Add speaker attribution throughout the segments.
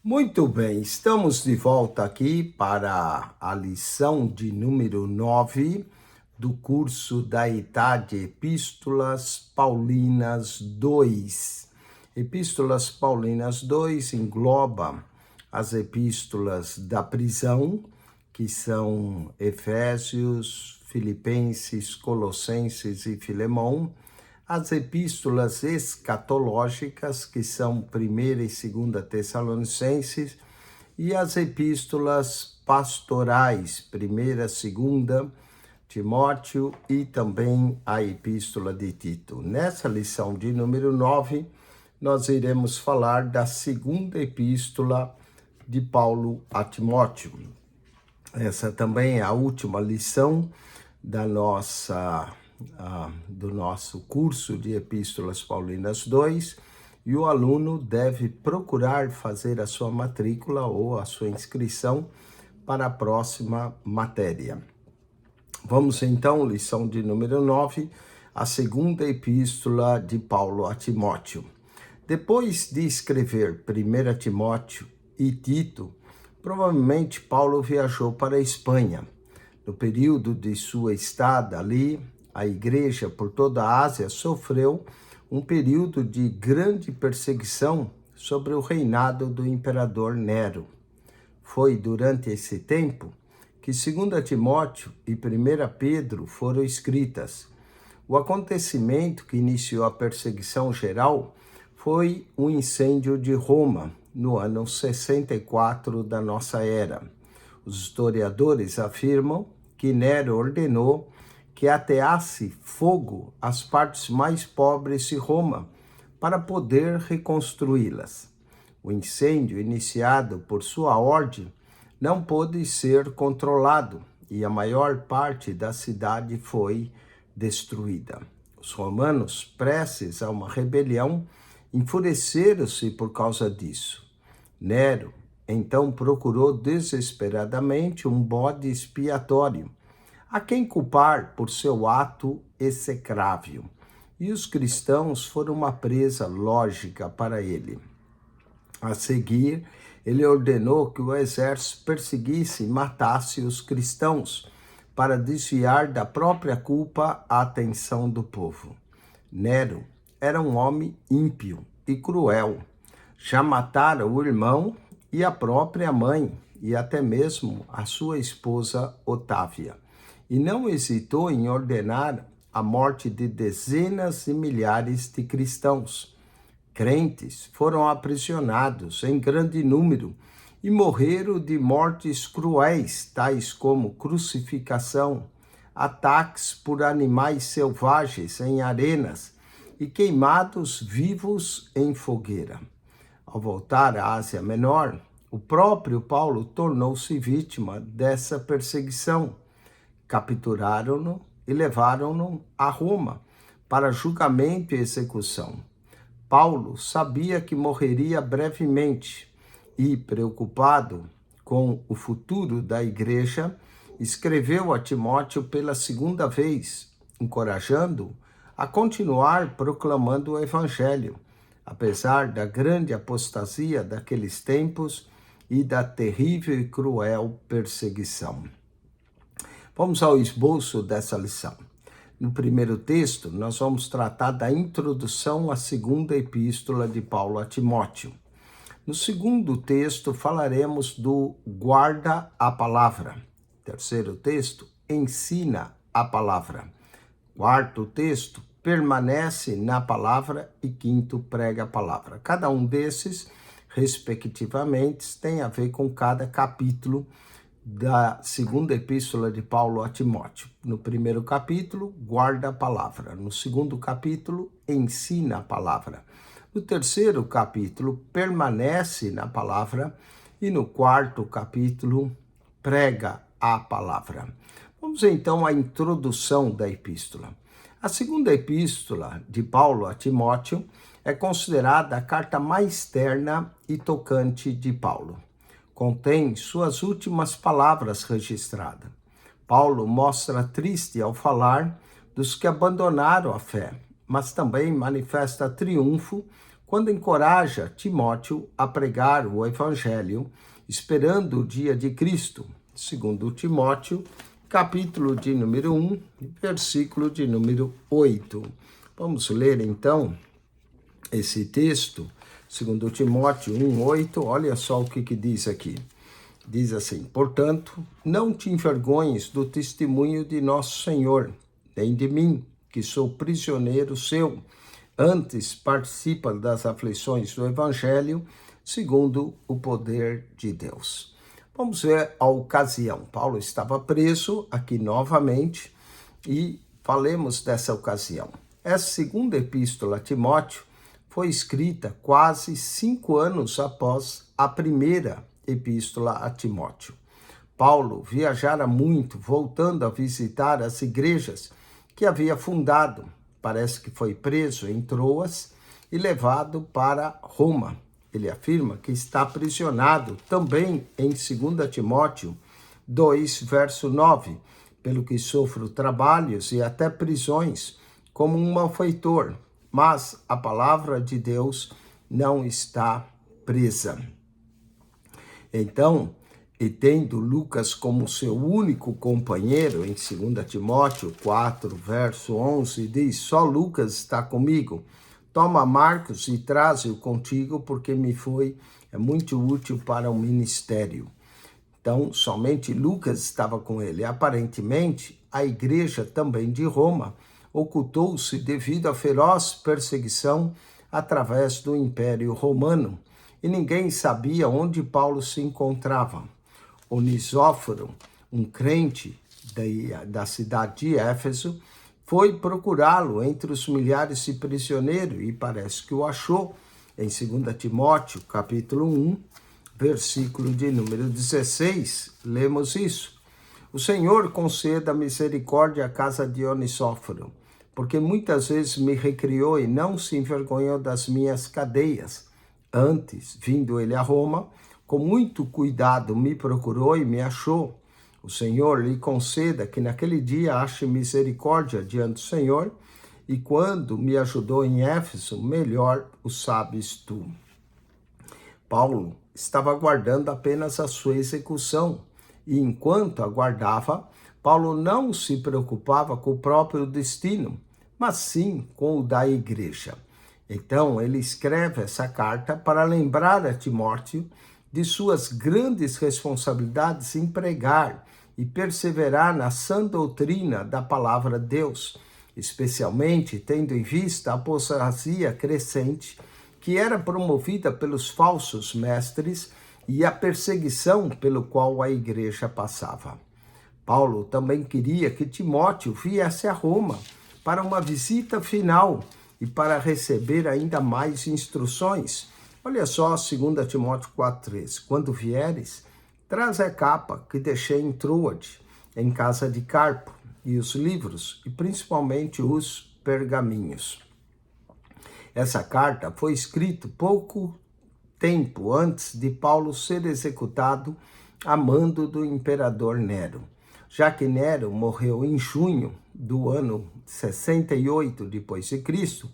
Speaker 1: Muito bem, estamos de volta aqui para a lição de número 9 do curso da Idade Epístolas Paulinas 2. Epístolas Paulinas 2 engloba as epístolas da prisão, que são Efésios, Filipenses, Colossenses e Filemão, as epístolas escatológicas, que são 1ª e 2ª Tessalonicenses, e as epístolas pastorais, 1ª, 2ª Timóteo e também a epístola de Tito. Nessa lição de número 9, nós iremos falar da 2ª epístola de Paulo a Timóteo. Essa também é a última lição da do nosso curso de Epístolas Paulinas 2, e o aluno deve procurar fazer a sua matrícula ou a sua inscrição para a próxima matéria. Vamos então, lição de número 9, a 2ª Epístola de Paulo a Timóteo. Depois de escrever 1 Timóteo e Tito, provavelmente Paulo viajou para a Espanha. No período de sua estada ali, a igreja por toda a Ásia sofreu um período de grande perseguição sobre o reinado do imperador Nero. Foi durante esse tempo que 2 Timóteo e 1 Pedro foram escritas. O acontecimento que iniciou a perseguição geral foi o incêndio de Roma, no ano 64 da nossa era. Os historiadores afirmam que Nero ordenou que ateasse fogo às partes mais pobres de Roma para poder reconstruí-las. O incêndio, iniciado por sua ordem, não pôde ser controlado e a maior parte da cidade foi destruída. Os romanos, prestes a uma rebelião, enfureceram-se por causa disso. Nero, então, procurou desesperadamente um bode expiatório, a quem culpar por seu ato execrável, e os cristãos foram uma presa lógica para ele. A seguir, ele ordenou que o exército perseguisse e matasse os cristãos, para desviar da própria culpa a atenção do povo. Nero era um homem ímpio e cruel. Já matara o irmão e a própria mãe, e até mesmo a sua esposa Otávia. E não hesitou em ordenar a morte de dezenas de milhares de cristãos. Crentes foram aprisionados em grande número e morreram de mortes cruéis, tais como crucificação, ataques por animais selvagens em arenas e queimados vivos em fogueira. Ao voltar à Ásia Menor, o próprio Paulo tornou-se vítima dessa perseguição. Capturaram-no e levaram-no a Roma para julgamento e execução. Paulo sabia que morreria brevemente e, preocupado com o futuro da igreja, escreveu a Timóteo pela 2ª vez, encorajando-o a continuar proclamando o evangelho, apesar da grande apostasia daqueles tempos e da terrível e cruel perseguição. Vamos ao esboço dessa lição. No primeiro texto, nós vamos tratar da introdução à 2ª epístola de Paulo a Timóteo. No segundo texto, falaremos do guarda a palavra. Terceiro texto, ensina a palavra. Quarto texto, permanece na palavra, e quinto, prega a palavra. Cada um desses, respectivamente, tem a ver com cada capítulo da 2ª epístola de Paulo a Timóteo. No primeiro capítulo, guarda a palavra. No segundo capítulo, ensina a palavra. No terceiro capítulo, permanece na palavra. E no quarto capítulo, prega a palavra. Vamos então à introdução da epístola. A 2ª epístola de Paulo a Timóteo é considerada a carta mais terna e tocante de Paulo. Contém suas últimas palavras registradas. Paulo mostra triste ao falar dos que abandonaram a fé, mas também manifesta triunfo quando encoraja Timóteo a pregar o evangelho, esperando o dia de Cristo, segundo Timóteo, capítulo de número 1, versículo de número 8. Vamos ler então esse texto, segundo Timóteo 1:8, olha só o que diz aqui. Diz assim: portanto, não te envergonhes do testemunho de nosso Senhor, nem de mim, que sou prisioneiro seu. Antes, participa das aflições do Evangelho, segundo o poder de Deus. Vamos ver a ocasião. Paulo estava preso aqui novamente e falemos dessa ocasião. Essa segunda epístola a Timóteo foi escrita quase 5 anos após a primeira epístola a Timóteo. Paulo viajara muito, voltando a visitar as igrejas que havia fundado. Parece que foi preso em Troas e levado para Roma. Ele afirma que está aprisionado também em 2 Timóteo 2, verso 9, pelo que sofro trabalhos e até prisões, como um malfeitor, mas a palavra de Deus não está presa. Então, e tendo Lucas como seu único companheiro, em 2 Timóteo 4, verso 11, diz: só Lucas está comigo. Toma Marcos e traze-o contigo, porque me foi muito útil para o ministério. Então, somente Lucas estava com ele. Aparentemente, a igreja também de Roma ocultou-se devido à feroz perseguição através do Império Romano, e ninguém sabia onde Paulo se encontrava. Onisóforo, um crente da cidade de Éfeso, foi procurá-lo entre os milhares de prisioneiros e parece que o achou. Em 2 Timóteo, capítulo 1, versículo de número 16, lemos isso. O Senhor conceda misericórdia à casa de Onisóforo, porque muitas vezes me recriou e não se envergonhou das minhas cadeias. Antes, vindo ele a Roma, com muito cuidado me procurou e me achou. O Senhor lhe conceda que naquele dia ache misericórdia diante do Senhor, e quando me ajudou em Éfeso, melhor o sabes tu. Paulo estava aguardando apenas a sua execução, e enquanto aguardava, Paulo não se preocupava com o próprio destino, mas sim com o da igreja. Então, ele escreve essa carta para lembrar a Timóteo de suas grandes responsabilidades em pregar e perseverar na sã doutrina da palavra de Deus, especialmente tendo em vista a apostasia crescente que era promovida pelos falsos mestres e a perseguição pelo qual a igreja passava. Paulo também queria que Timóteo viesse a Roma para uma visita final e para receber ainda mais instruções. Olha só 2 Timóteo 4,3. Quando vieres, traz a capa que deixei em Troade, em casa de Carpo, e os livros, e principalmente os pergaminhos. Essa carta foi escrita pouco tempo antes de Paulo ser executado a mando do imperador Nero. Já que Nero morreu em junho do ano 68 depois de Cristo,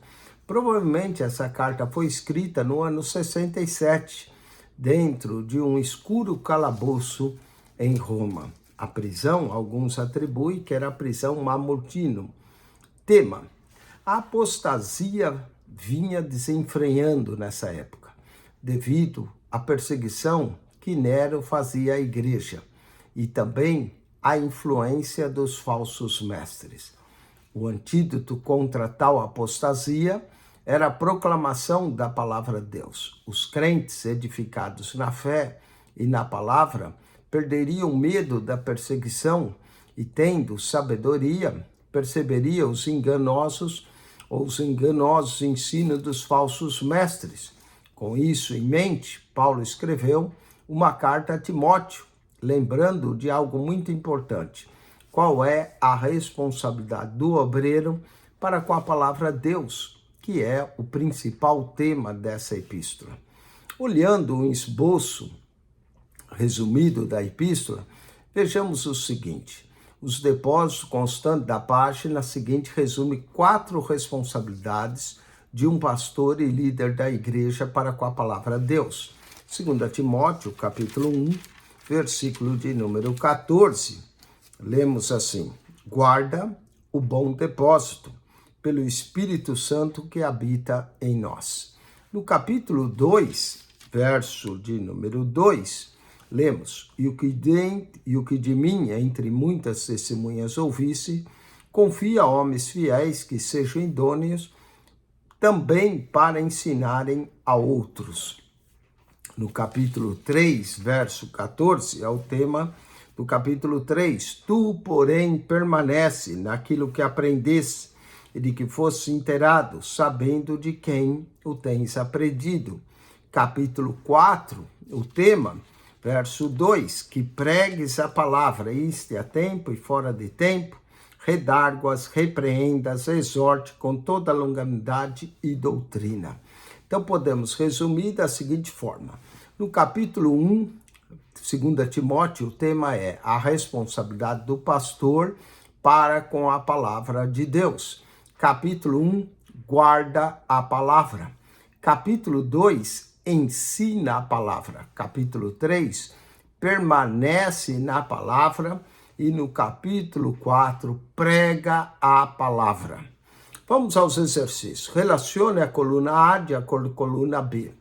Speaker 1: provavelmente essa carta foi escrita no ano 67, dentro de um escuro calabouço em Roma. A prisão, alguns atribuem que era a prisão Mamertino. Tema: a apostasia vinha desenfreando nessa época, devido à perseguição que Nero fazia à igreja e também à influência dos falsos mestres. O antídoto contra tal apostasia era a proclamação da palavra de Deus. Os crentes edificados na fé e na palavra perderiam medo da perseguição e, tendo sabedoria, perceberiam os enganosos ensinos dos falsos mestres. Com isso em mente, Paulo escreveu uma carta a Timóteo, lembrando de algo muito importante. Qual é a responsabilidade do obreiro para com a palavra de Deus, que é o principal tema dessa epístola. Olhando um esboço resumido da epístola, vejamos o seguinte: os depósitos constantes da página seguinte resume 4 responsabilidades de um pastor e líder da igreja para com a palavra de Deus. 2 Timóteo, capítulo 1, versículo de número 14. Lemos assim: guarda o bom depósito pelo Espírito Santo que habita em nós. No capítulo 2, verso de número 2, lemos: e o que de mim, entre muitas testemunhas ouvisse, confia a homens fiéis que sejam idôneos também para ensinarem a outros. No capítulo 3, verso 14, é o tema do capítulo 3. Tu, porém, permanece naquilo que aprendeste e de que fosse inteirado, sabendo de quem o tens aprendido. Capítulo 4, o tema, verso 2, que pregues a palavra, isto a tempo e fora de tempo, redargue-as, repreendas, exorte com toda longanimidade e doutrina. Então podemos resumir da seguinte forma: no capítulo 1, 2 Timóteo, o tema é a responsabilidade do pastor para com a palavra de Deus. Capítulo 1, guarda a palavra. Capítulo 2, ensina a palavra. Capítulo 3, permanece na palavra. E no capítulo 4, prega a palavra. Vamos aos exercícios. Relacione a coluna A de acordo com a coluna B.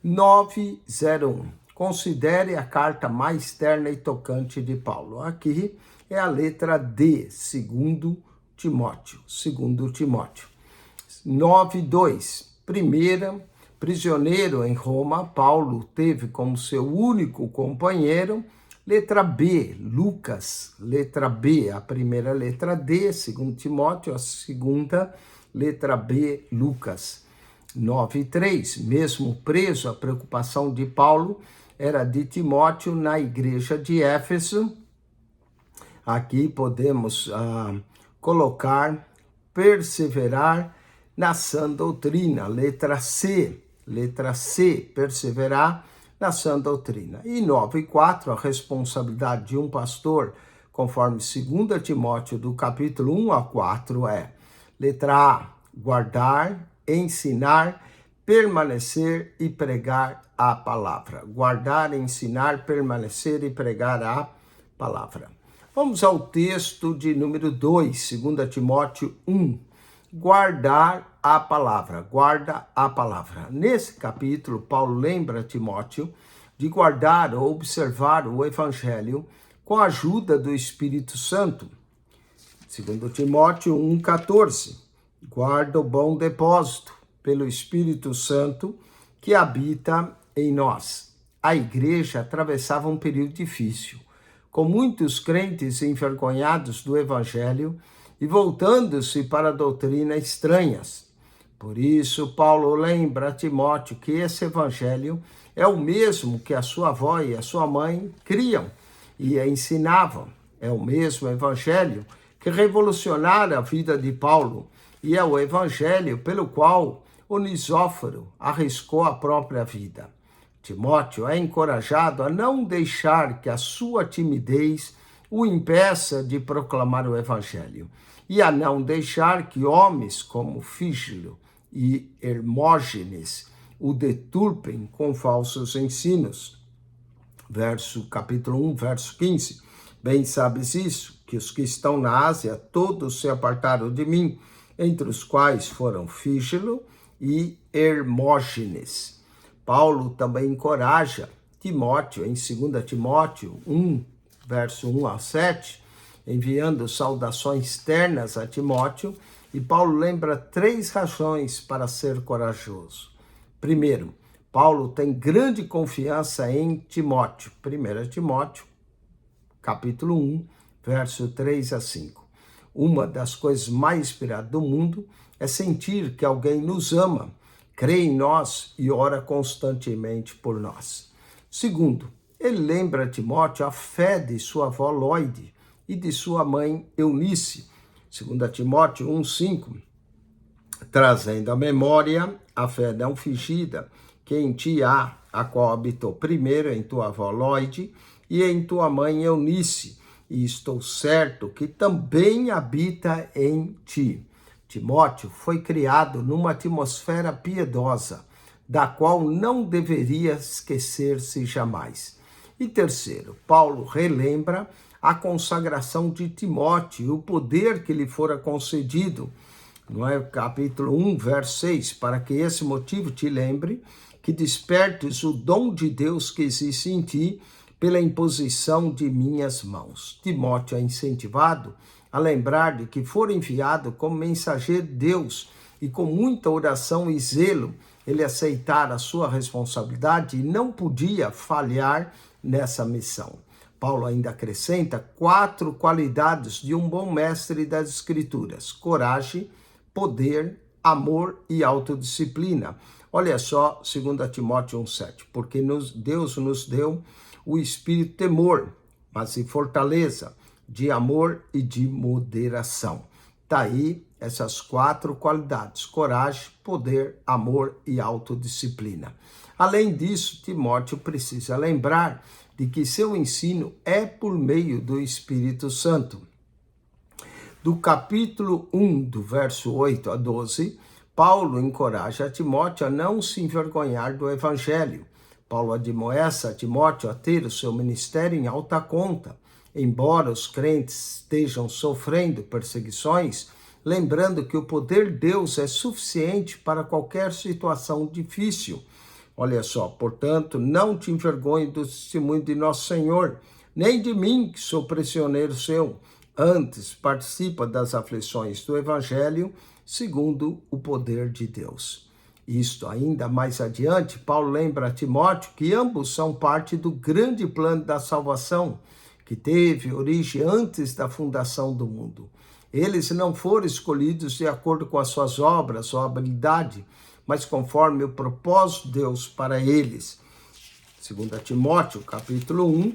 Speaker 1: 901. Considere a carta mais terna e tocante de Paulo. Aqui é a letra D, 2 Timóteo. 2 Timóteo. 9.2. Primeira, prisioneiro em Roma, Paulo teve como seu único companheiro. Letra B, Lucas. Letra B, a primeira letra D, 2 Timóteo, a segunda letra B, Lucas. 9.3, mesmo preso, a preocupação de Paulo era de Timóteo na igreja de Éfeso. Aqui podemos colocar perseverar na sã doutrina. Letra C, perseverar na sã doutrina. E 9.4, a responsabilidade de um pastor, conforme 2 Timóteo, do capítulo 1 a 4, é: letra A, guardar, ensinar, permanecer e pregar a palavra. Guardar, ensinar, permanecer e pregar a palavra. Vamos ao texto de número 2, 2 Timóteo 1. Guardar a palavra, guarda a palavra. Nesse capítulo, Paulo lembra Timóteo de guardar ou observar o evangelho com a ajuda do Espírito Santo. 2 Timóteo 1,14. Guarda o bom depósito pelo Espírito Santo que habita em nós. A igreja atravessava um período difícil, com muitos crentes envergonhados do evangelho e voltando-se para doutrinas estranhas. Por isso, Paulo lembra a Timóteo que esse evangelho é o mesmo que a sua avó e a sua mãe criam e ensinavam. É o mesmo evangelho que revolucionara a vida de Paulo e é o evangelho pelo qual Onesíforo arriscou a própria vida. Timóteo é encorajado a não deixar que a sua timidez o impeça de proclamar o evangelho e a não deixar que homens como Fígelo e Hermógenes o deturpem com falsos ensinos. Capítulo 1, verso 15. Bem sabes isso, que os que estão na Ásia todos se apartaram de mim, entre os quais foram Fígelo e Hermógenes. Paulo também encoraja Timóteo em 2 Timóteo 1, verso 1 a 7, enviando saudações ternas a Timóteo, e Paulo lembra 3 razões para ser corajoso. Primeiro, Paulo tem grande confiança em Timóteo. 1 Timóteo, capítulo 1, verso 3 a 5. Uma das coisas mais inspiradas do mundo é sentir que alguém nos ama, crê em nós e ora constantemente por nós. Segundo, ele lembra a Timóteo a fé de sua avó Lóide e de sua mãe Eunice. 2 Timóteo 1,5, trazendo à memória a fé não fingida que em ti há, a qual habitou primeiro em tua avó Lóide e em tua mãe Eunice, e estou certo que também habita em ti. Timóteo foi criado numa atmosfera piedosa, da qual não deveria esquecer-se jamais. E terceiro, Paulo relembra a consagração de Timóteo e o poder que lhe fora concedido. Não é? Capítulo 1, verso 6, para que esse motivo te lembre que despertes o dom de Deus que existe em ti pela imposição de minhas mãos. Timóteo é incentivado a lembrar de que for enviado como mensageiro de Deus e com muita oração e zelo ele aceitar a sua responsabilidade e não podia falhar nessa missão. Paulo ainda acrescenta 4 qualidades de um bom mestre das Escrituras: coragem, poder, amor e autodisciplina. Olha só, 2 Timóteo 1,7, porque Deus nos deu o espírito de temor, mas de fortaleza, de amor e de moderação. Está aí essas 4 qualidades: coragem, poder, amor e autodisciplina. Além disso, Timóteo precisa lembrar de que seu ensino é por meio do Espírito Santo. Do capítulo 1, do verso 8 a 12, Paulo encoraja Timóteo a não se envergonhar do evangelho. Paulo admoesta Timóteo a ter o seu ministério em alta conta, embora os crentes estejam sofrendo perseguições, lembrando que o poder de Deus é suficiente para qualquer situação difícil. Olha só, portanto, não te envergonhe do testemunho de nosso Senhor, nem de mim, que sou prisioneiro seu. Antes, participa das aflições do Evangelho, segundo o poder de Deus. Isto ainda mais adiante, Paulo lembra a Timóteo que ambos são parte do grande plano da salvação, que teve origem antes da fundação do mundo. Eles não foram escolhidos de acordo com as suas obras ou habilidade, mas conforme o propósito de Deus para eles. 2 Timóteo, capítulo 1,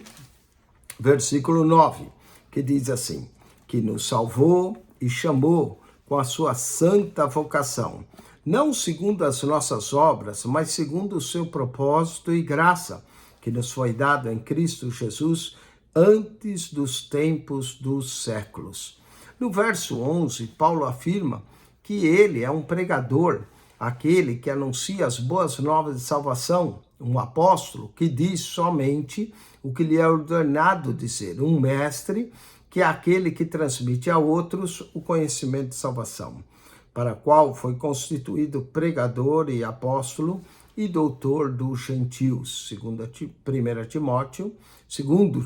Speaker 1: versículo 9, que diz assim: que nos salvou e chamou com a sua santa vocação, não segundo as nossas obras, mas segundo o seu propósito e graça, que nos foi dado em Cristo Jesus antes dos tempos dos séculos. No verso 11, Paulo afirma que ele é um pregador, aquele que anuncia as boas novas de salvação, um apóstolo que diz somente o que lhe é ordenado dizer, um mestre, que é aquele que transmite a outros o conhecimento de salvação, para qual foi constituído pregador e apóstolo e doutor dos gentios, segundo 2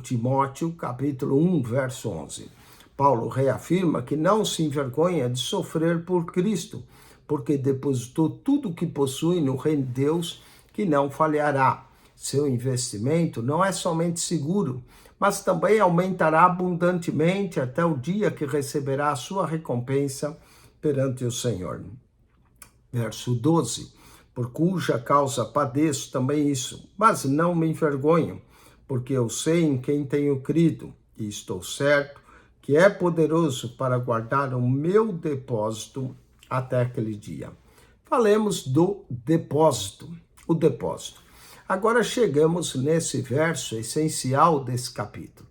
Speaker 1: Timóteo, capítulo 1, verso 11. Paulo reafirma que não se envergonha de sofrer por Cristo, porque depositou tudo o que possui no reino de Deus, que não falhará. Seu investimento não é somente seguro, mas também aumentará abundantemente até o dia que receberá a sua recompensa perante o Senhor. Verso 12, por cuja causa padeço também isso, mas não me envergonho, porque eu sei em quem tenho crido, e estou certo que é poderoso para guardar o meu depósito até aquele dia. Falemos do depósito, o depósito. Agora chegamos nesse verso essencial desse capítulo.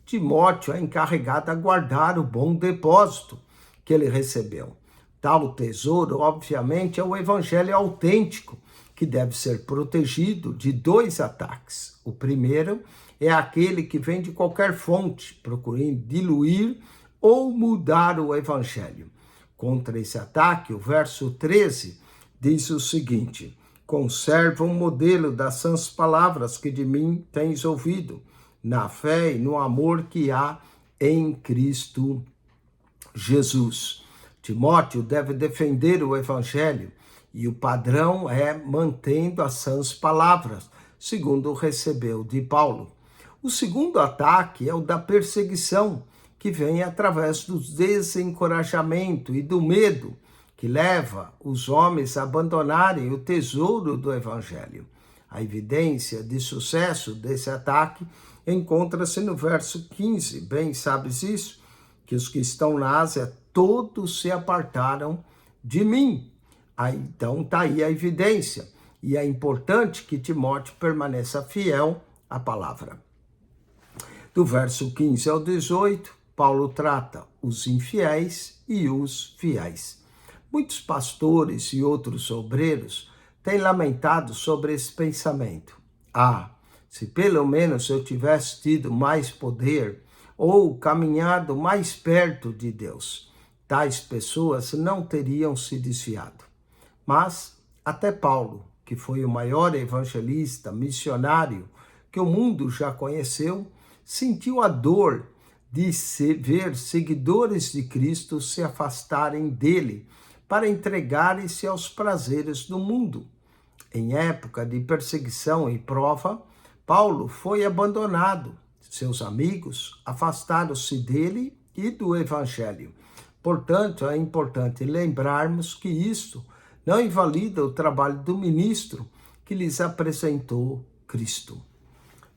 Speaker 1: Timóteo é encarregado a guardar o bom depósito que ele recebeu. Tal tesouro, obviamente, é o evangelho autêntico, que deve ser protegido de 2 ataques. O primeiro é aquele que vem de qualquer fonte, procurando diluir ou mudar o evangelho. Contra esse ataque, o verso 13 diz o seguinte: conserva um modelo das sãs palavras que de mim tens ouvido, na fé e no amor que há em Cristo Jesus. Timóteo deve defender o evangelho e o padrão é mantendo as sãs palavras, segundo recebeu de Paulo. O segundo ataque é o da perseguição, que vem através do desencorajamento e do medo, que leva os homens a abandonarem o tesouro do evangelho. A evidência de sucesso desse ataque encontra-se no verso 15. Bem sabes isso, que os que estão na Ásia todos se apartaram de mim. Então está aí a evidência. E é importante que Timóteo permaneça fiel à palavra. Do verso 15 ao 18, Paulo trata os infiéis e os fiéis. Muitos pastores e outros obreiros têm lamentado sobre esse pensamento. Se pelo menos eu tivesse tido mais poder ou caminhado mais perto de Deus, tais pessoas não teriam se desviado. Mas até Paulo, que foi o maior evangelista, missionário que o mundo já conheceu, sentiu a dor de ver seguidores de Cristo se afastarem dele para entregarem-se aos prazeres do mundo. Em época de perseguição e prova, Paulo foi abandonado. Seus amigos afastaram-se dele e do evangelho. Portanto, é importante lembrarmos que isto não invalida o trabalho do ministro que lhes apresentou Cristo.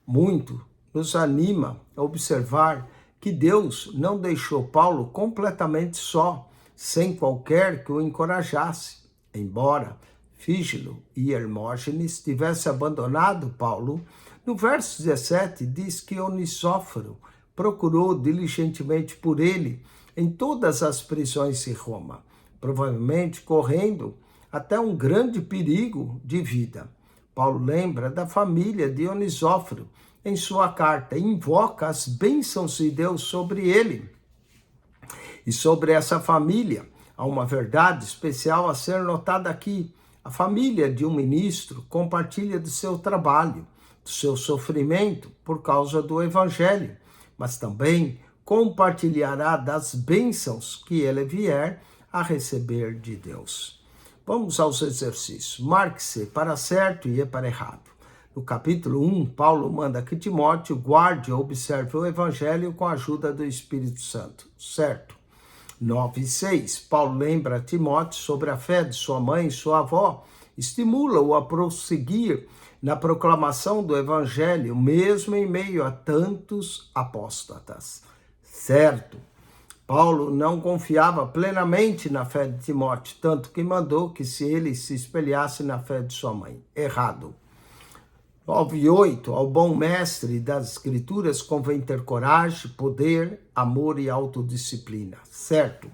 Speaker 1: Muito nos anima a observar que Deus não deixou Paulo completamente só, sem qualquer que o encorajasse. Embora Fígelo e Hermógenes tivessem abandonado Paulo, no verso 17 diz que Onesíforo procurou diligentemente por ele em todas as prisões de Roma, provavelmente correndo até um grande perigo de vida. Paulo lembra da família de Onesíforo em sua carta e invoca as bênçãos de Deus sobre ele. E sobre essa família, há uma verdade especial a ser notada aqui. A família de um ministro compartilha do seu trabalho, do seu sofrimento por causa do evangelho, mas também compartilhará das bênçãos que ele vier a receber de Deus. Vamos aos exercícios. Marque-se para certo e para errado. No capítulo 1, Paulo manda que Timóteo guarde e observe o evangelho com a ajuda do Espírito Santo. Certo. 9:6, Paulo lembra a Timóteo sobre a fé de sua mãe e sua avó, estimula-o a prosseguir na proclamação do evangelho, mesmo em meio a tantos apóstatas. Certo. Paulo não confiava plenamente na fé de Timóteo, tanto que mandou que ele se espelhasse na fé de sua mãe. Errado. 9:8, ao bom mestre das escrituras convém ter coragem, poder, amor e autodisciplina. Certo.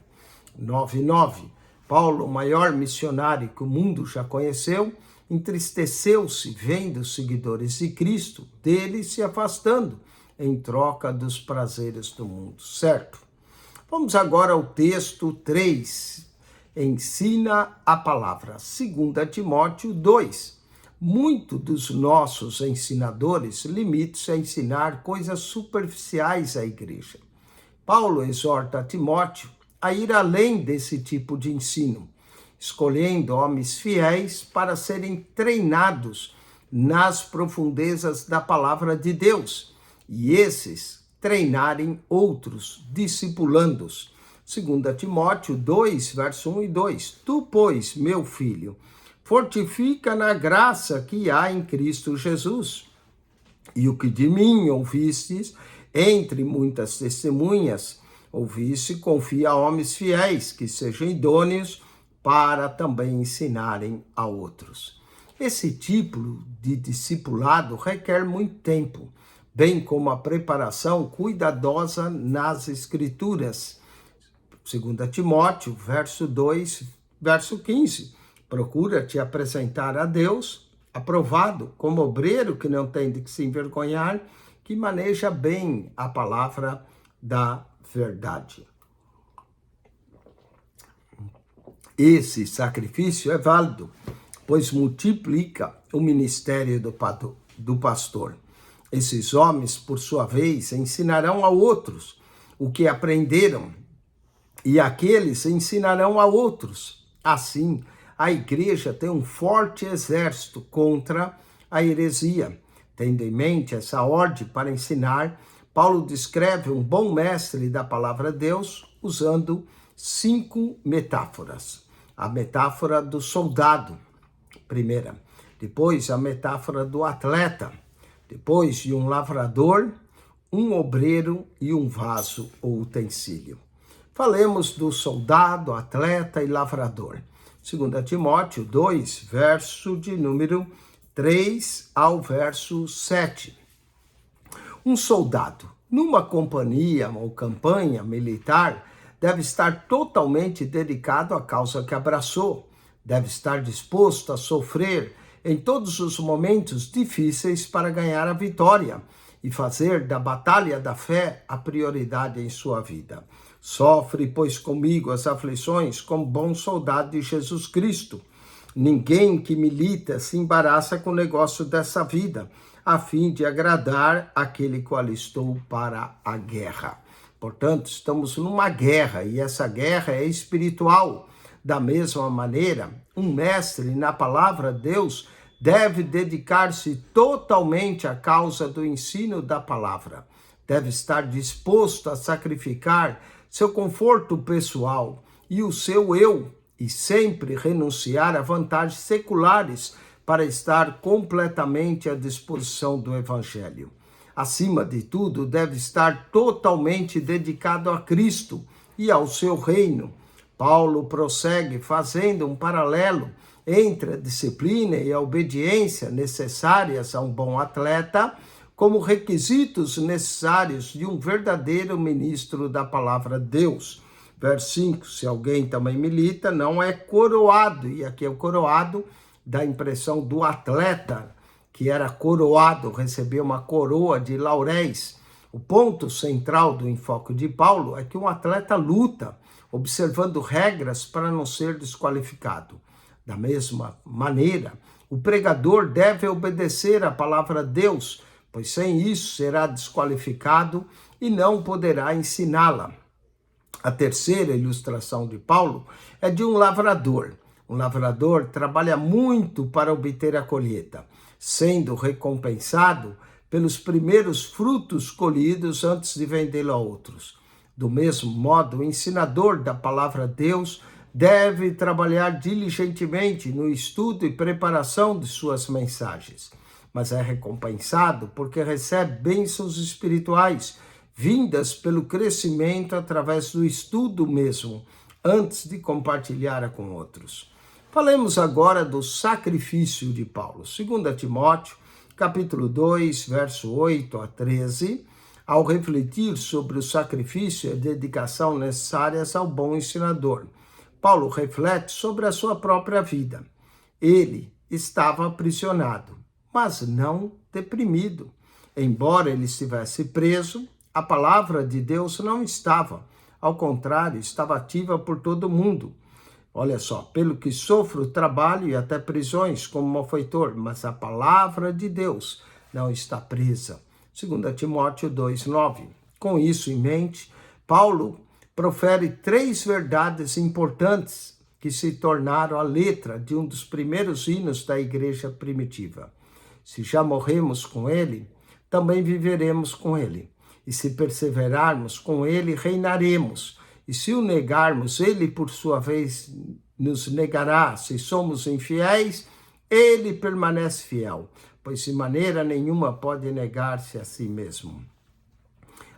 Speaker 1: 9:9, Paulo, o maior missionário que o mundo já conheceu, entristeceu-se vendo os seguidores de Cristo dele se afastando em troca dos prazeres do mundo. Certo. Vamos agora ao texto 3. Ensina a palavra. 2 Timóteo 2. Muitos dos nossos ensinadores limitam-se a ensinar coisas superficiais à igreja. Paulo exorta Timóteo a ir além desse tipo de ensino, escolhendo homens fiéis para serem treinados nas profundezas da palavra de Deus, e esses treinarem outros, discipulando-os. 2 Timóteo 2, verso 1 e 2. Tu, pois, meu filho, fortifica na graça que há em Cristo Jesus. E o que de mim ouvistes, entre muitas testemunhas, ouviste, confia a homens fiéis, que sejam idôneos para também ensinarem a outros. Esse tipo de discipulado requer muito tempo, bem como a preparação cuidadosa nas Escrituras. 2 Timóteo, verso 2, verso 15. Procura te apresentar a Deus, aprovado, como obreiro que não tem de que se envergonhar, que maneja bem a palavra da verdade. Esse sacrifício é válido, pois multiplica o ministério do pastor. Esses homens, por sua vez, ensinarão a outros o que aprenderam, e aqueles ensinarão a outros. Assim, a igreja tem um forte exército contra a heresia. Tendo em mente essa ordem para ensinar, Paulo descreve um bom mestre da palavra de Deus usando 5 metáforas. A metáfora do soldado, primeira. Depois, a metáfora do atleta. Depois, de um lavrador, um obreiro e um vaso ou utensílio. Falemos do soldado, atleta e lavrador. 2 Timóteo 2, verso de número 3 ao verso 7. Um soldado, numa companhia ou campanha militar, deve estar totalmente dedicado à causa que abraçou, deve estar disposto a sofrer em todos os momentos difíceis para ganhar a vitória e fazer da batalha da fé a prioridade em sua vida. Sofre, pois, comigo as aflições como bom soldado de Jesus Cristo. Ninguém que milita se embaraça com o negócio dessa vida, a fim de agradar aquele que o alistou para a guerra. Portanto, estamos numa guerra, e essa guerra é espiritual. Da mesma maneira, um mestre na palavra de Deus deve dedicar-se totalmente à causa do ensino da palavra. Deve estar disposto a sacrificar seu conforto pessoal e o seu eu, e sempre renunciar a vantagens seculares para estar completamente à disposição do Evangelho. Acima de tudo, deve estar totalmente dedicado a Cristo e ao seu reino. Paulo prossegue fazendo um paralelo entre a disciplina e a obediência necessárias a um bom atleta como requisitos necessários de um verdadeiro ministro da palavra de Deus. Verso 5, se alguém também milita, não é coroado. E aqui é o coroado dá a impressão do atleta, que era coroado, recebeu uma coroa de lauréis. O ponto central do enfoque de Paulo é que um atleta luta, observando regras para não ser desqualificado. Da mesma maneira, o pregador deve obedecer à palavra de Deus, pois sem isso será desqualificado e não poderá ensiná-la. A terceira ilustração de Paulo é de um lavrador. Um lavrador trabalha muito para obter a colheita, sendo recompensado pelos primeiros frutos colhidos antes de vendê-lo a outros. Do mesmo modo, o ensinador da palavra de Deus deve trabalhar diligentemente no estudo e preparação de suas mensagens, mas é recompensado porque recebe bênçãos espirituais, vindas pelo crescimento através do estudo mesmo, antes de compartilhar com outros. Falemos agora do sacrifício de Paulo. 2 Timóteo, capítulo 2, verso 8 a 13, ao refletir sobre o sacrifício e a dedicação necessárias ao bom ensinador, Paulo reflete sobre a sua própria vida. Ele estava aprisionado, mas não deprimido. Embora ele estivesse preso, a palavra de Deus não estava. Ao contrário, estava ativa por todo o mundo. Olha só, pelo que sofro trabalho e até prisões como malfeitor, mas a palavra de Deus não está presa. 2 Timóteo 2:9. Com isso em mente, Paulo profere 3 verdades importantes que se tornaram a letra de um dos primeiros hinos da igreja primitiva. Se já morremos com ele, também viveremos com ele. E se perseverarmos com ele, reinaremos. E se o negarmos, ele, por sua vez, nos negará. Se somos infiéis, ele permanece fiel, pois de maneira nenhuma pode negar-se a si mesmo.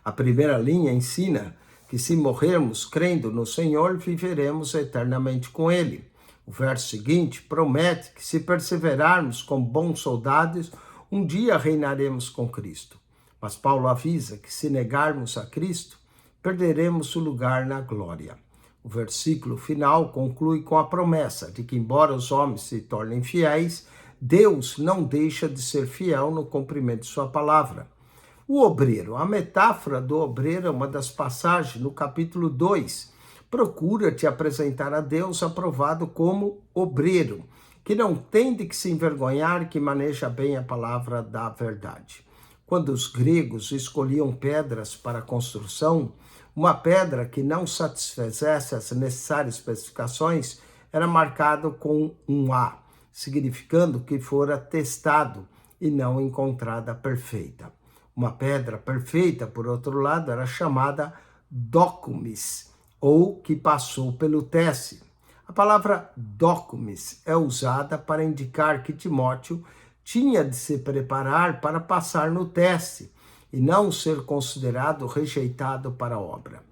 Speaker 1: A primeira linha ensina que se morrermos crendo no Senhor, viveremos eternamente com ele. O verso seguinte promete que se perseverarmos como bons soldados, um dia reinaremos com Cristo. Mas Paulo avisa que se negarmos a Cristo, perderemos o lugar na glória. O versículo final conclui com a promessa de que, embora os homens se tornem fiéis, Deus não deixa de ser fiel no cumprimento de sua palavra. O obreiro, a metáfora do obreiro é uma das passagens no capítulo 2. Procura te apresentar a Deus aprovado como obreiro, que não tem de que se envergonhar, que maneja bem a palavra da verdade. Quando os gregos escolhiam pedras para a construção, uma pedra que não satisfizesse as necessárias especificações era marcado com um A, significando que fora testado e não encontrada perfeita. Uma pedra perfeita, por outro lado, era chamada documis, ou que passou pelo teste. A palavra documis é usada para indicar que Timóteo tinha de se preparar para passar no teste e não ser considerado rejeitado para a obra.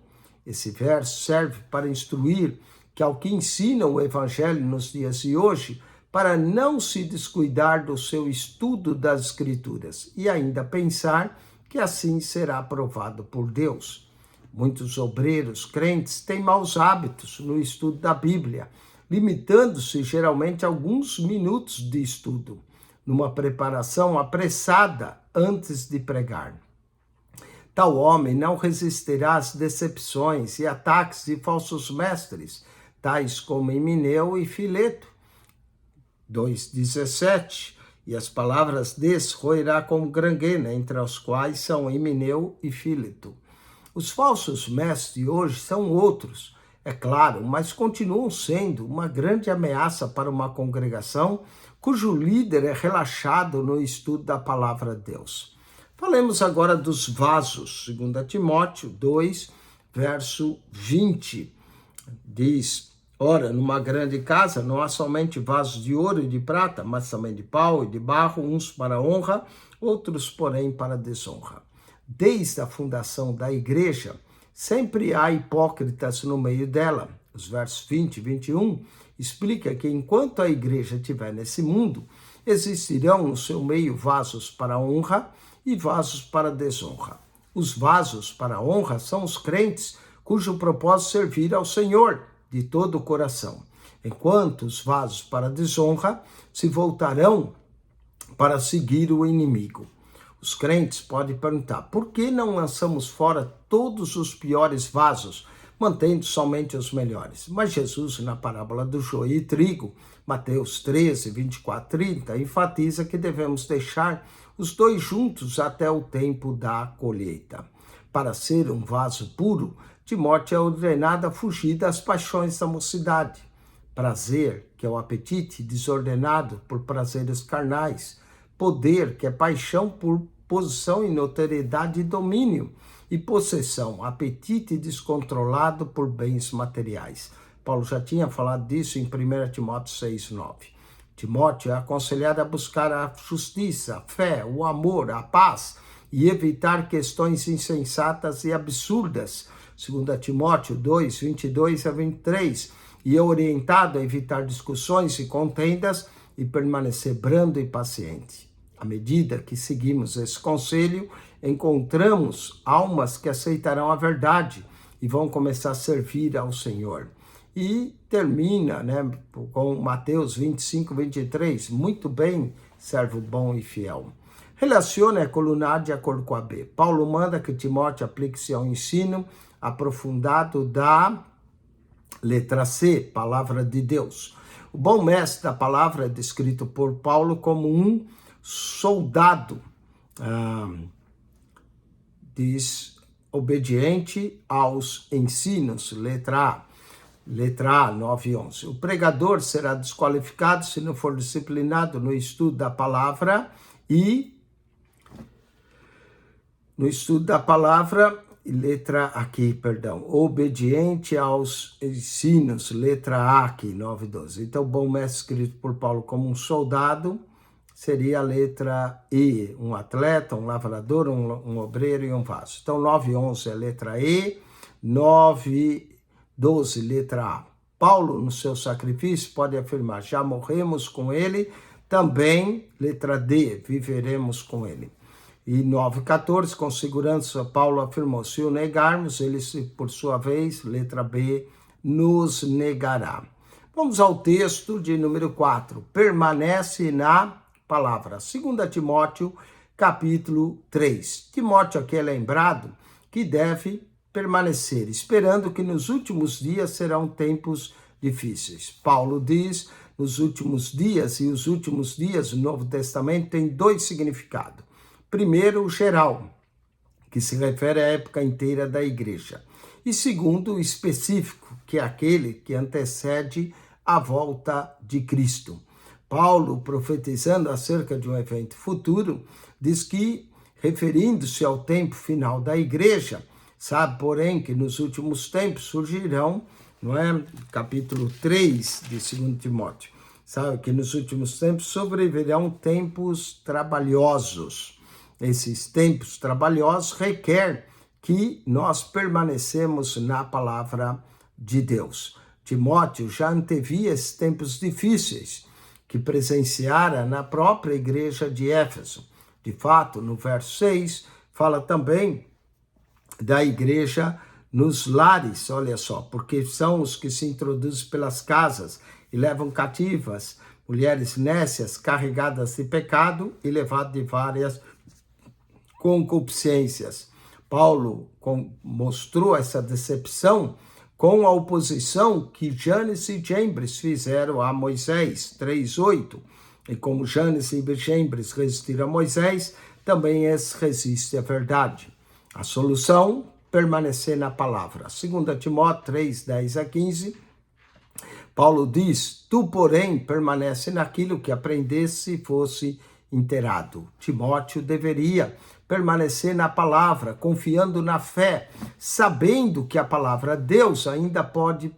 Speaker 1: Esse verso serve para instruir que ao que ensina o Evangelho nos dias de hoje, para não se descuidar do seu estudo das Escrituras e ainda pensar que assim será aprovado por Deus. Muitos obreiros crentes têm maus hábitos no estudo da Bíblia, limitando-se geralmente a alguns minutos de estudo, numa preparação apressada antes de pregar. Tal homem não resistirá às decepções e ataques de falsos mestres, tais como Himeneu e Fileto. 2,17. E as palavras desse roerá como granguena, entre os quais são Himeneu e Fileto. Os falsos mestres de hoje são outros, é claro, mas continuam sendo uma grande ameaça para uma congregação cujo líder é relaxado no estudo da palavra de Deus. Falemos agora dos vasos. 2 Timóteo 2, verso 20. Diz: ora, numa grande casa não há somente vasos de ouro e de prata, mas também de pau e de barro, uns para honra, outros, porém, para desonra. Desde a fundação da igreja, sempre há hipócritas no meio dela. Os versos 20 e 21 explica que enquanto a igreja estiver nesse mundo, existirão no seu meio vasos para honra e vasos para desonra. Os vasos para honra são os crentes, cujo propósito é servir ao Senhor de todo o coração, enquanto os vasos para desonra se voltarão para seguir o inimigo. Os crentes podem perguntar: por que não lançamos fora todos os piores vasos, mantendo somente os melhores? Mas Jesus, na parábola do joio e trigo, Mateus 13, 24, 30, enfatiza que devemos deixar os dois juntos até o tempo da colheita. Para ser um vaso puro, Timóteo é ordenado a fugir das paixões da mocidade. Prazer, que é o apetite desordenado por prazeres carnais. Poder, que é paixão por posição e notoriedade e domínio. E possessão, apetite descontrolado por bens materiais. Paulo já tinha falado disso em 1 Timóteo 6, 9. Timóteo é aconselhado a buscar a justiça, a fé, o amor, a paz e evitar questões insensatas e absurdas. 2 Timóteo 2, 22 a 23. E é orientado a evitar discussões e contendas e permanecer brando e paciente. À medida que seguimos esse conselho, encontramos almas que aceitarão a verdade e vão começar a servir ao Senhor. E termina, com Mateus 25, 23. Muito bem, servo bom e fiel. Relacione a coluna A de acordo com a B. Paulo manda que Timóteo aplique-se ao ensino aprofundado da letra C, palavra de Deus. O bom mestre da palavra é descrito por Paulo como um soldado, diz, obediente aos ensinos, letra A. Letra A, 9 e 11. O pregador será desqualificado se não for disciplinado no estudo da palavra e obediente aos ensinos, letra A aqui, 9 e 12. Então, o bom mestre escrito por Paulo como um soldado seria a letra E, um atleta, um lavrador, um obreiro e um vaso. Então, 9 e 11 é letra E, 9 12, letra A. Paulo, no seu sacrifício, pode afirmar: já morremos com ele, também, letra D, viveremos com ele. E 9,14, com segurança, Paulo afirmou: se o negarmos, ele, por sua vez, letra B, nos negará. Vamos ao texto de número 4. Permanece na palavra. 2 Timóteo, capítulo 3. Timóteo aqui é lembrado que deve permanecer, esperando que nos últimos dias serão tempos difíceis. Paulo diz, nos últimos dias, e os últimos dias do Novo Testamento tem dois significados. Primeiro, o geral, que se refere à época inteira da igreja. E segundo, o específico, que é aquele que antecede a volta de Cristo. Paulo, profetizando acerca de um evento futuro, diz que, referindo-se ao tempo final da igreja, sabe, porém, que nos últimos tempos surgirão, capítulo 3 de 2 Timóteo, sabe, que nos últimos tempos sobrevirão tempos trabalhosos. Esses tempos trabalhosos requerem que nós permanecemos na palavra de Deus. Timóteo já antevia esses tempos difíceis que presenciara na própria igreja de Éfeso. De fato, no verso 6, fala também da igreja nos lares, olha só, porque são os que se introduzem pelas casas e levam cativas mulheres nécias, carregadas de pecado e levadas de várias concupiscências. Paulo mostrou essa decepção com a oposição que Janes e Jambres fizeram a Moisés, 3:8. E como Janes e Jambres resistiram a Moisés, também esses resistem à verdade. A solução, permanecer na palavra. 2 Timóteo 3:10-15, Paulo diz, tu, porém, permanece naquilo que aprendesse e fosse inteirado. Timóteo deveria permanecer na palavra, confiando na fé, sabendo que a palavra de Deus ainda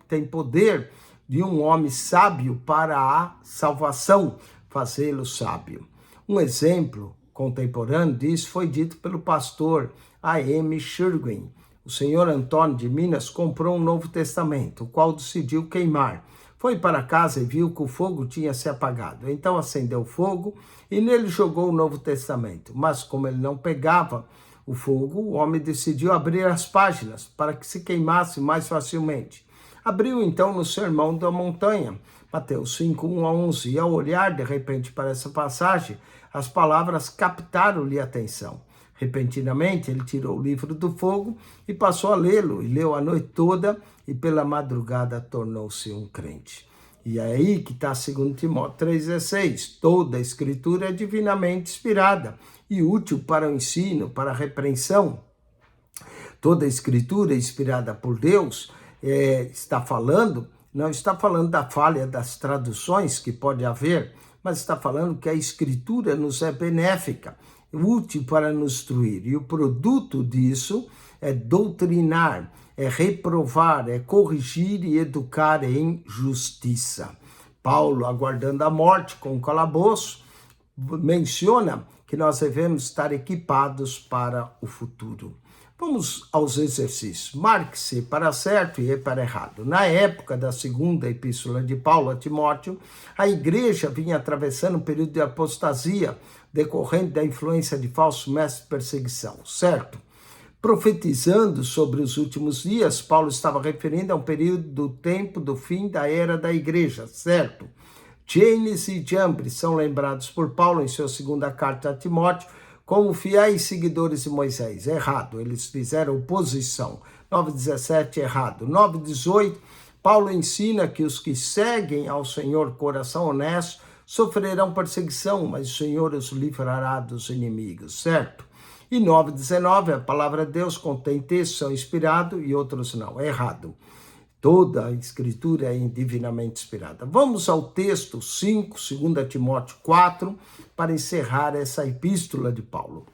Speaker 1: tem poder de um homem sábio para a salvação, fazê-lo sábio. Um exemplo contemporâneo disso foi dito pelo pastor A.M. Schurgen. O senhor Antônio de Minas comprou um Novo Testamento, o qual decidiu queimar. Foi para casa e viu que o fogo tinha se apagado. Então acendeu o fogo e nele jogou o Novo Testamento. Mas como ele não pegava o fogo, o homem decidiu abrir as páginas para que se queimasse mais facilmente. Abriu então no Sermão da Montanha, Mateus 5:1-11, e ao olhar de repente para essa passagem, as palavras captaram-lhe a atenção. Repentinamente, ele tirou o livro do fogo e passou a lê-lo, e leu a noite toda, e pela madrugada tornou-se um crente. E é aí que está 2 Timóteo 3,16. Toda a escritura é divinamente inspirada e útil para o ensino, para a repreensão. Toda a escritura inspirada por Deus não está falando da falha das traduções que pode haver, mas está falando que a escritura nos é benéfica, útil para nos instruir. E o produto disso é doutrinar, é reprovar, é corrigir e educar em justiça. Paulo, aguardando a morte com o calabouço, menciona que nós devemos estar equipados para o futuro. Vamos aos exercícios. Marque-se para certo e para errado. Na época da segunda epístola de Paulo a Timóteo, a igreja vinha atravessando um período de apostasia, decorrente da influência de falsos mestres de perseguição, certo? Profetizando sobre os últimos dias, Paulo estava referindo a um período do tempo do fim da era da igreja, certo? Janes e Jambres são lembrados por Paulo em sua segunda carta a Timóteo como fiéis seguidores de Moisés. Errado, eles fizeram oposição. 9:17, errado. 9:18, Paulo ensina que os que seguem ao Senhor coração honesto sofrerão perseguição, mas o Senhor os livrará dos inimigos, certo? E 9:19, a palavra de Deus contém textos são inspirados e outros não. Errado. Toda a escritura é divinamente inspirada. Vamos ao texto 5, 2 Timóteo 4, para encerrar essa epístola de Paulo.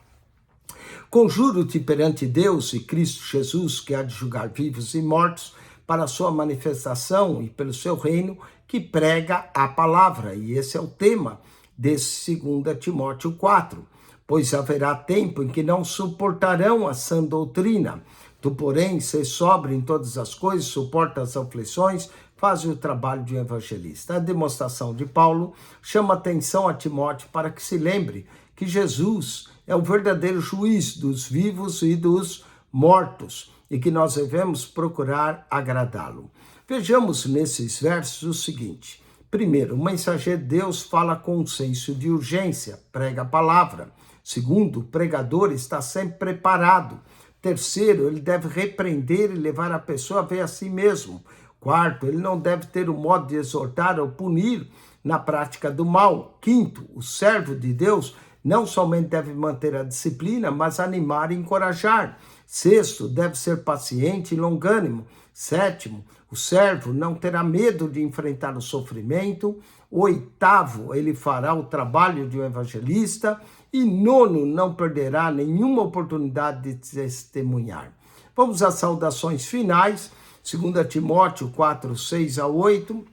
Speaker 1: Conjuro-te perante Deus e Cristo Jesus, que há de julgar vivos e mortos, para a sua manifestação e pelo seu reino, que prega a palavra. E esse é o tema desse 2 Timóteo 4. Pois haverá tempo em que não suportarão a sã doutrina. Tu, porém, sê sóbrio em todas as coisas, suporta as aflições, faz o trabalho de um evangelista. A demonstração de Paulo chama atenção a Timóteo para que se lembre que Jesus é o verdadeiro juiz dos vivos e dos mortos e que nós devemos procurar agradá-lo. Vejamos nesses versos o seguinte. Primeiro, o mensageiro de Deus fala com um senso de urgência, prega a palavra. Segundo, o pregador está sempre preparado. Terceiro, ele deve repreender e levar a pessoa a ver a si mesmo. Quarto, ele não deve ter o modo de exortar ou punir na prática do mal. Quinto, o servo de Deus não somente deve manter a disciplina, mas animar e encorajar. Sexto, deve ser paciente e longânimo. Sétimo, o servo não terá medo de enfrentar o sofrimento. Oitavo, ele fará o trabalho de um evangelista. E nono, não perderá nenhuma oportunidade de testemunhar. Vamos às saudações finais. 2 Timóteo 4, 6-8.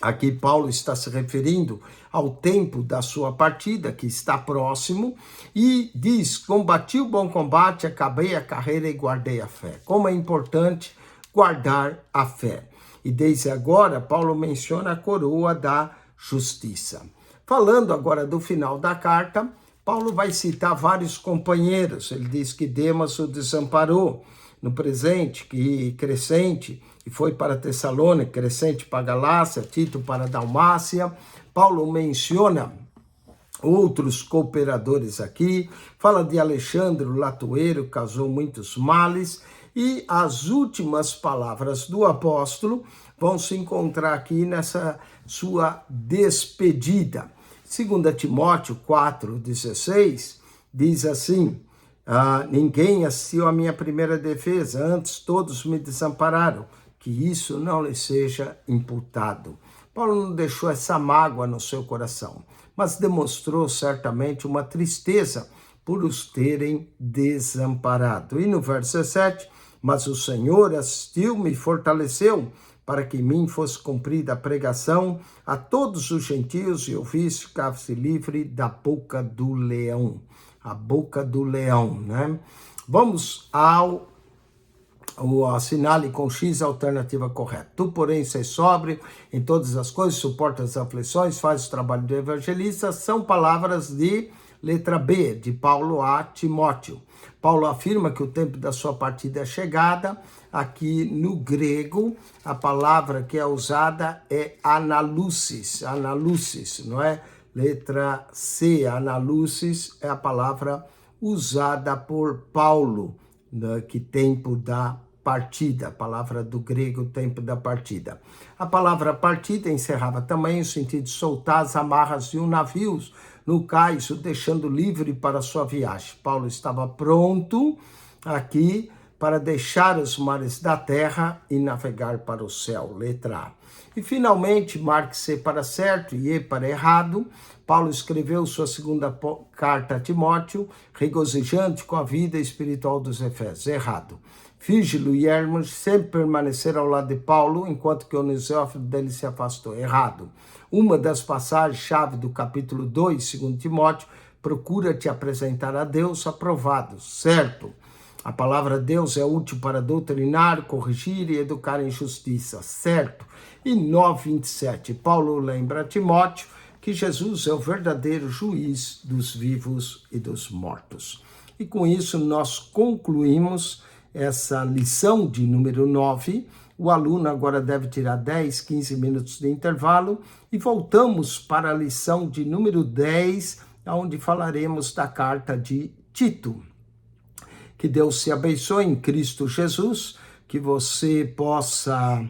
Speaker 1: Aqui Paulo está se referindo ao tempo da sua partida, que está próximo, e diz, combati o bom combate, acabei a carreira e guardei a fé. Como é importante guardar a fé. E desde agora, Paulo menciona a coroa da justiça. Falando agora do final da carta, Paulo vai citar vários companheiros. Ele diz que Demas o desamparou. no presente, que crescente, e foi para Tessalônica, crescente para Galácia, Tito para Dalmácia. Paulo menciona outros cooperadores aqui, fala de Alexandre, o latoeiro, causou muitos males, e as últimas palavras do apóstolo vão se encontrar aqui nessa sua despedida. 2 Timóteo 4,16 diz assim: ninguém assistiu à minha primeira defesa, antes todos me desampararam, que isso não lhe seja imputado. Paulo não deixou essa mágoa no seu coração, mas demonstrou certamente uma tristeza por os terem desamparado. E no verso 17, mas o Senhor assistiu-me e fortaleceu, para que em mim fosse cumprida a pregação a todos os gentios e ouvisse, ficava-se livre da boca do leão. A boca do leão, né? Vamos ao assinale com X a alternativa correta. Tu, porém, sei sóbrio em todas as coisas, suporta as aflições, faz o trabalho do evangelista. São palavras de letra B, de Paulo a Timóteo. Paulo afirma que o tempo da sua partida é chegada. Aqui no grego, a palavra que é usada é analusis, não é? Letra C, analusis é a palavra usada por Paulo, que tempo da partida, a palavra do grego, tempo da partida. A palavra partida encerrava também o sentido de soltar as amarras de um navio no cais, o deixando livre para a sua viagem. Paulo estava pronto aqui para deixar os mares da terra e navegar para o céu, letra A. E finalmente, marque C para certo e E para errado. Paulo escreveu sua segunda carta a Timóteo, regozijante com a vida espiritual dos Efésios, errado. Fígilo e Hermes sempre permaneceram ao lado de Paulo, enquanto que Onesíforo dele se afastou, errado. Uma das passagens-chave do capítulo 2, 2 Timóteo, procura te apresentar a Deus aprovado, certo. A palavra Deus é útil para doutrinar, corrigir e educar em justiça, certo. E 9:27, Paulo lembra a Timóteo que Jesus é o verdadeiro juiz dos vivos e dos mortos. E com isso nós concluímos essa lição de número 9. O aluno agora deve tirar 10, 15 minutos de intervalo e voltamos para a lição de número 10, onde falaremos da carta de Tito. Que Deus se abençoe em Cristo Jesus, que você possa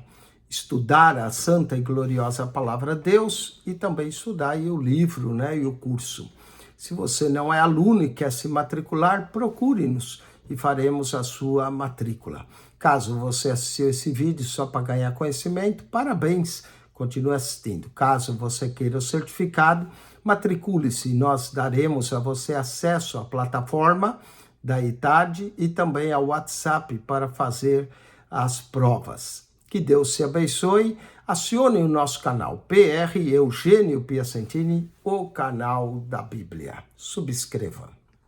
Speaker 1: estudar a santa e gloriosa palavra de Deus e também estudar aí o livro, né, e o curso. Se você não é aluno e quer se matricular, procure-nos e faremos a sua matrícula. Caso você assistiu esse vídeo só para ganhar conhecimento, parabéns, continue assistindo. Caso você queira o certificado, matricule-se, nós daremos a você acesso à plataforma da ITAD e também ao WhatsApp para fazer as provas. Que Deus se abençoe. Acione o nosso canal PR Eugênio Piacentini, o canal da Bíblia. Subscreva.